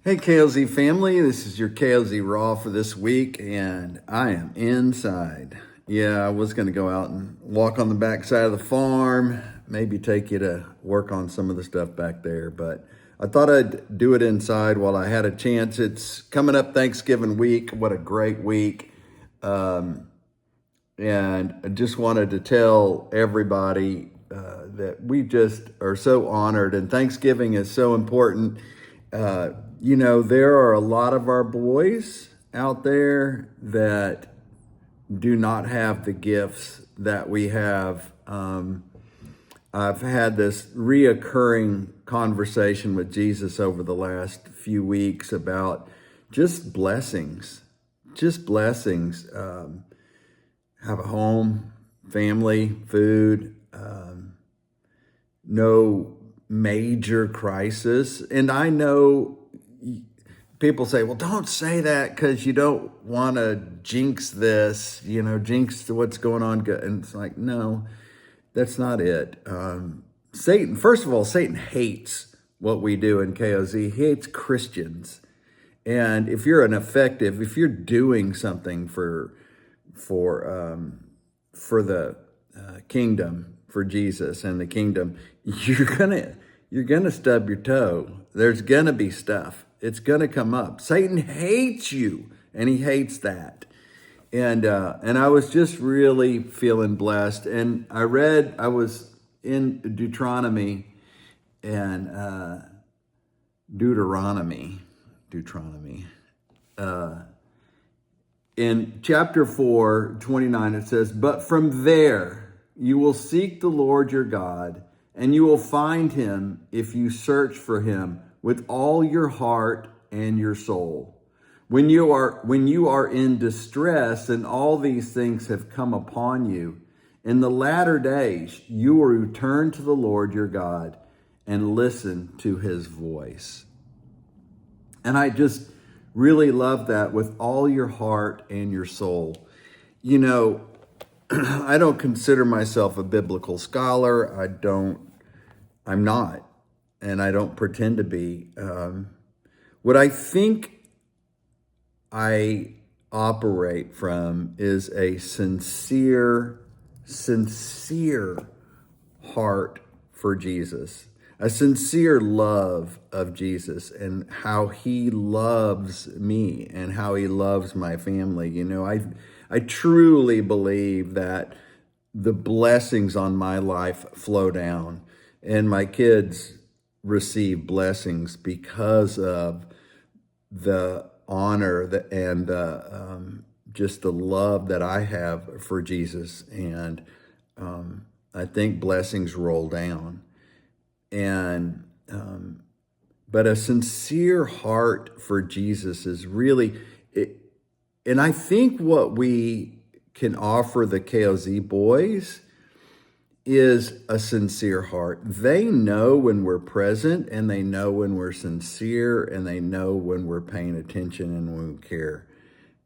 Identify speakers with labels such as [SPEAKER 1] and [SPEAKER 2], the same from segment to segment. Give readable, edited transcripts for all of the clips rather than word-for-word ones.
[SPEAKER 1] Hey KLZ family, this is your KLZ Raw for this week, and I am inside. Yeah, I was going to go out and walk on the back side of the farm, maybe take you to work on some of the stuff back there, but I thought I'd do it inside while I had a chance. It's coming up Thanksgiving week. What a great week. And I just wanted to tell everybody that we just are so honored, and Thanksgiving is so important. There are a lot of our boys out there that do not have the gifts that we have. I've had this reoccurring conversation with Jesus over the last few weeks about just blessings, have a home, family, food, no major crisis. And I know people say, well, don't say that because you don't want to jinx this, jinx what's going on. And it's like, no, that's not it. First of all, Satan hates what we do in KOZ. He hates Christians. And if you're if you're doing something for the kingdom, for Jesus and the kingdom, you're gonna stub your toe. There's gonna be stuff. It's gonna come up. Satan hates you, and he hates that. And I was just really feeling blessed. And I was in Deuteronomy and Deuteronomy. In chapter 4:29, it says, "But from there you will seek the Lord your God, and you will find him if you search for him with all your heart and your soul. When you are in distress and all these things have come upon you, in the latter days you will return to the Lord your God and listen to his voice." And I just really love that, with all your heart and your soul. I don't consider myself a biblical scholar. I'm not, and I don't pretend to be. What I think I operate from is a sincere heart for Jesus, a sincere love of Jesus and how he loves me and how he loves my family. I truly believe that the blessings on my life flow down, and my kids receive blessings because of the honor and just the love that I have for Jesus. And I think blessings roll down. And but a sincere heart for Jesus is really it. And I think what we can offer the KOZ boys is a sincere heart. They know when we're present, and they know when we're sincere, and they know when we're paying attention and when we care.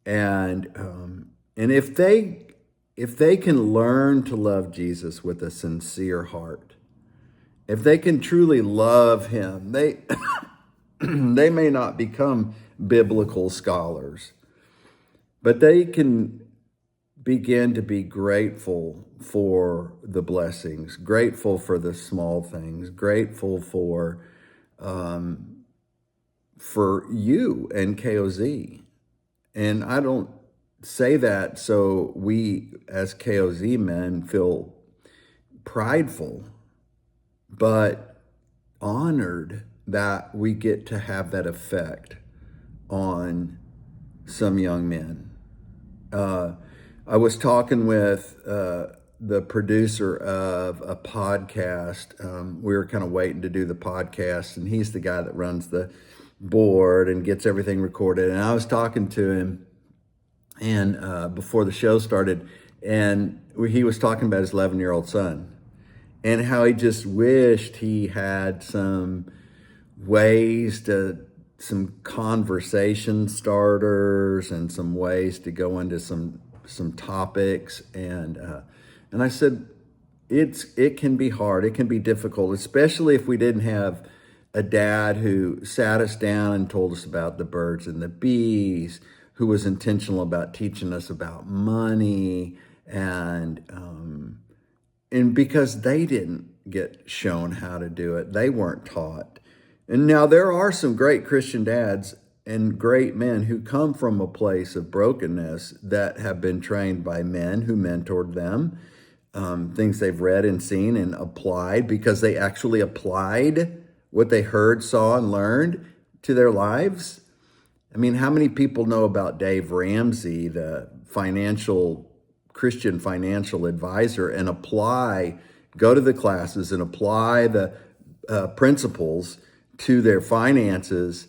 [SPEAKER 1] And if they can learn to love Jesus with a sincere heart, if they can truly love him, they they may not become biblical scholars, but they can begin to be grateful for the blessings, grateful for the small things, grateful for you and KOZ. And I don't say that so we as KOZ men feel prideful, but honored that we get to have that effect on some young men. I was talking with the producer of a podcast. We were kind of waiting to do the podcast, and he's the guy that runs the board and gets everything recorded. And I was talking to him, and before the show started, and he was talking about his 11-year-old son and how he just wished he had some conversation starters and some ways to go into some topics. And I said, it can be hard. It can be difficult, especially if we didn't have a dad who sat us down and told us about the birds and the bees, who was intentional about teaching us about money, and because they didn't get shown how to do it, they weren't taught. And now there are some great Christian dads and great men who come from a place of brokenness that have been trained by men who mentored them, things they've read and seen and applied because they actually applied what they heard, saw, and learned to their lives. I mean, how many people know about Dave Ramsey, the Christian financial advisor, and go to the classes and apply the principles to their finances?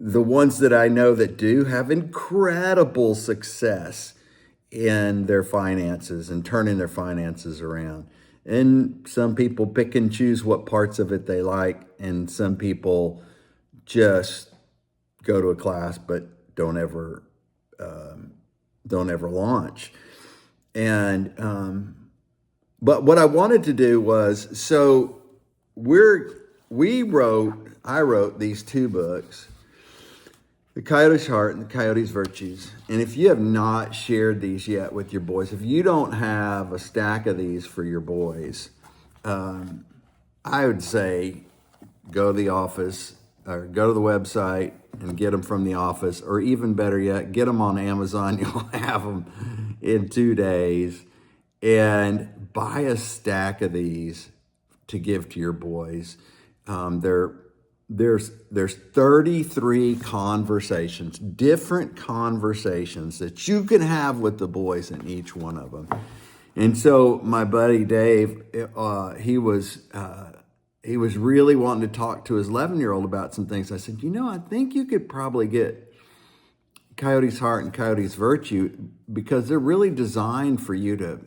[SPEAKER 1] The ones that I know that do have incredible success in their finances and turning their finances around. And some people pick and choose what parts of it they like, and some people just go to a class but don't ever launch. And but what I wanted to do was, so I wrote these two books, The Coyote's Heart and The Coyote's Virtues. And if you have not shared these yet with your boys, if you don't have a stack of these for your boys, I would say go to the office or go to the website and get them from the office, or even better yet, get them on Amazon. You'll have them in 2 days, and buy a stack of these to give to your boys. There's 33 conversations, different conversations that you can have with the boys in each one of them. And so my buddy Dave, he was really wanting to talk to his 11-year-old about some things. I said, I think you could probably get Coyote's Heart and Coyote's Virtue, because they're really designed for you to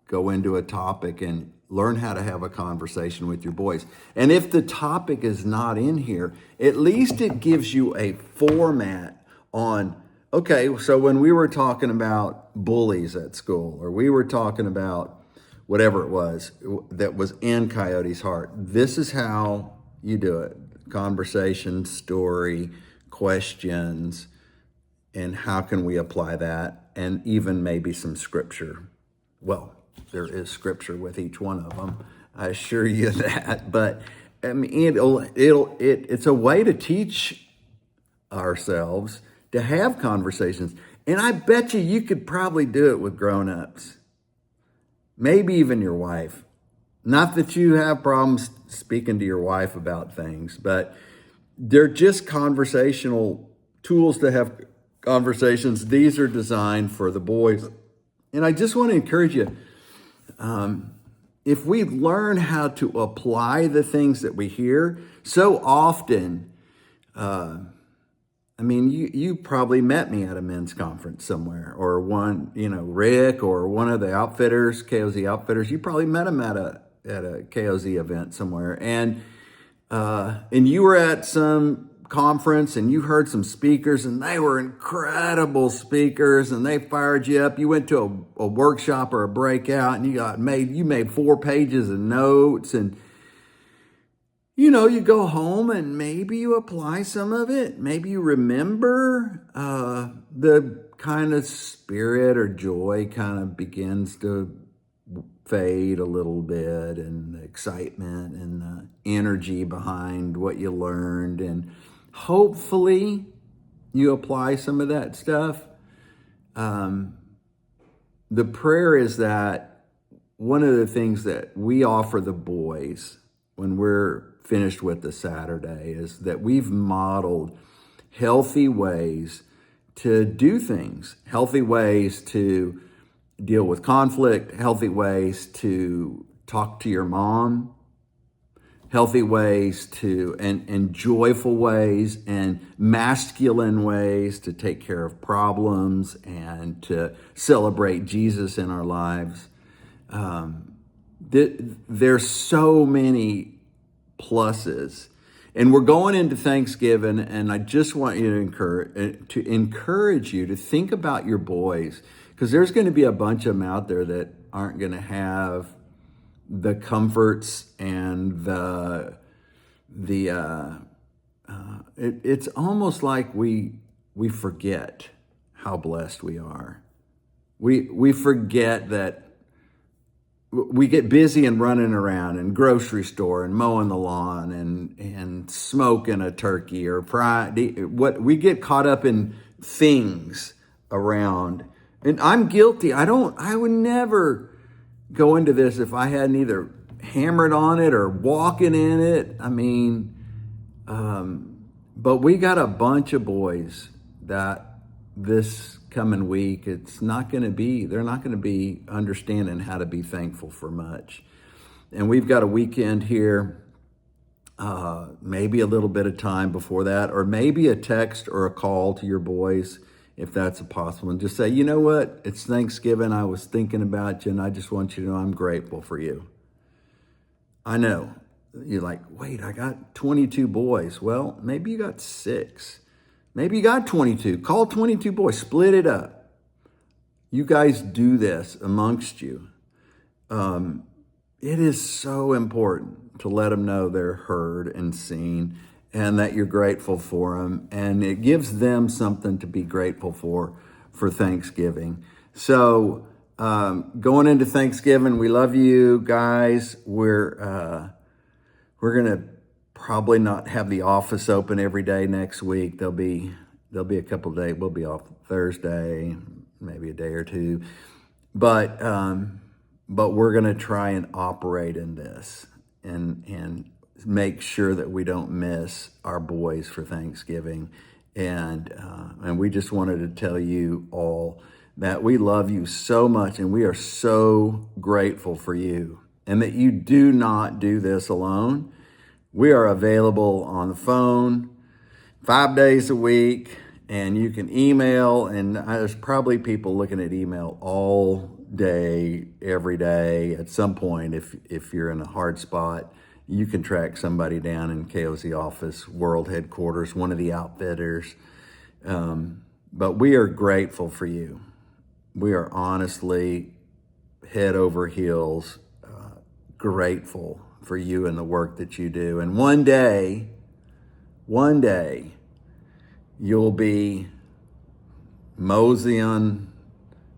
[SPEAKER 1] go into a topic and learn how to have a conversation with your boys. And if the topic is not in here, at least it gives you a format on, okay, so when we were talking about bullies at school, or we were talking about whatever it was that was in Coyote's Heart, this is how you do it. Conversation, story, questions, and how can we apply that? And even maybe some scripture. Well, there is scripture with each one of them, I assure you that. But I mean, it's a way to teach ourselves to have conversations. And I bet you could probably do it with grown-ups, maybe even your wife. Not that you have problems speaking to your wife about things, but they're just conversational tools to have conversations. These are designed for the boys. And I just want to encourage you, if we learn how to apply the things that we hear, so often, you probably met me at a men's conference somewhere, or Rick or one of the outfitters, KOZ outfitters. You probably met him at a KOZ event somewhere, and you were at some conference and you heard some speakers, and they were incredible speakers, and they fired you up. You went to a workshop or a breakout, and you made 4 pages of notes, and you go home and maybe you apply some of it. Maybe you remember the kind of spirit or joy kind of begins to fade a little bit, and the excitement and the energy behind what you learned, and hopefully you apply some of that stuff. The prayer is that one of the things that we offer the boys when we're finished with the Saturday is that we've modeled healthy ways to do things, healthy ways to deal with conflict, healthy ways to talk to your mom, healthy ways and joyful ways and masculine ways to take care of problems and to celebrate Jesus in our lives. There's so many pluses. And we're going into Thanksgiving, and I just want you to encourage you to think about your boys, because there's going to be a bunch of them out there that aren't going to have the comforts and the it's almost like we forget how blessed we are. We forget that we get busy and running around and grocery store and mowing the lawn and smoking a turkey or what we get caught up in things around. And I'm guilty. I would never go into this if I hadn't either hammered on it or walking in it. I mean, but we got a bunch of boys that this coming week, they're not going to be understanding how to be thankful for much. And we've got a weekend here, maybe a little bit of time before that, or maybe a text or a call to your boys, if that's possible, and just say, you know what, it's Thanksgiving, I was thinking about you, and I just want you to know I'm grateful for you. I know, you're like, wait, I got 22 boys. Well, maybe you got 6. Maybe you got 22. Call 22 boys. Split it up. You guys do this amongst you. It is so important to let them know they're heard and seen and that you're grateful for them. And it gives them something to be grateful for Thanksgiving. So going into Thanksgiving, we love you guys. We're going to probably not have the office open every day next week. There'll be a couple of days. We'll be off Thursday, maybe a day or two, but we're going to try and operate in this and make sure that we don't miss our boys for Thanksgiving. And we just wanted to tell you all that we love you so much and we are so grateful for you, and that you do not do this alone. We are available on the phone 5 days a week, and you can email, and there's probably people looking at email all day, every day. At some point, if you're in a hard spot, you can track somebody down in KOZ office, world headquarters, one of the outfitters. But we are grateful for you. We are honestly head over heels grateful for you and the work that you do. And one day, you'll be moseying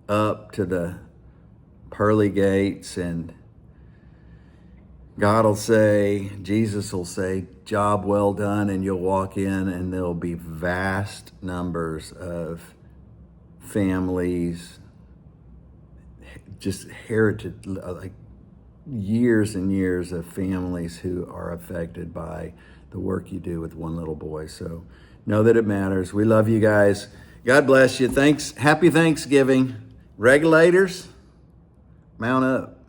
[SPEAKER 1] up to the pearly gates, and God will say, Jesus will say, job well done, and you'll walk in and there'll be vast numbers of families, just heritage, like years and years of families who are affected by the work you do with one little boy. So know that it matters. We love you guys. God bless you. Thanks. Happy Thanksgiving. Regulators, mount up.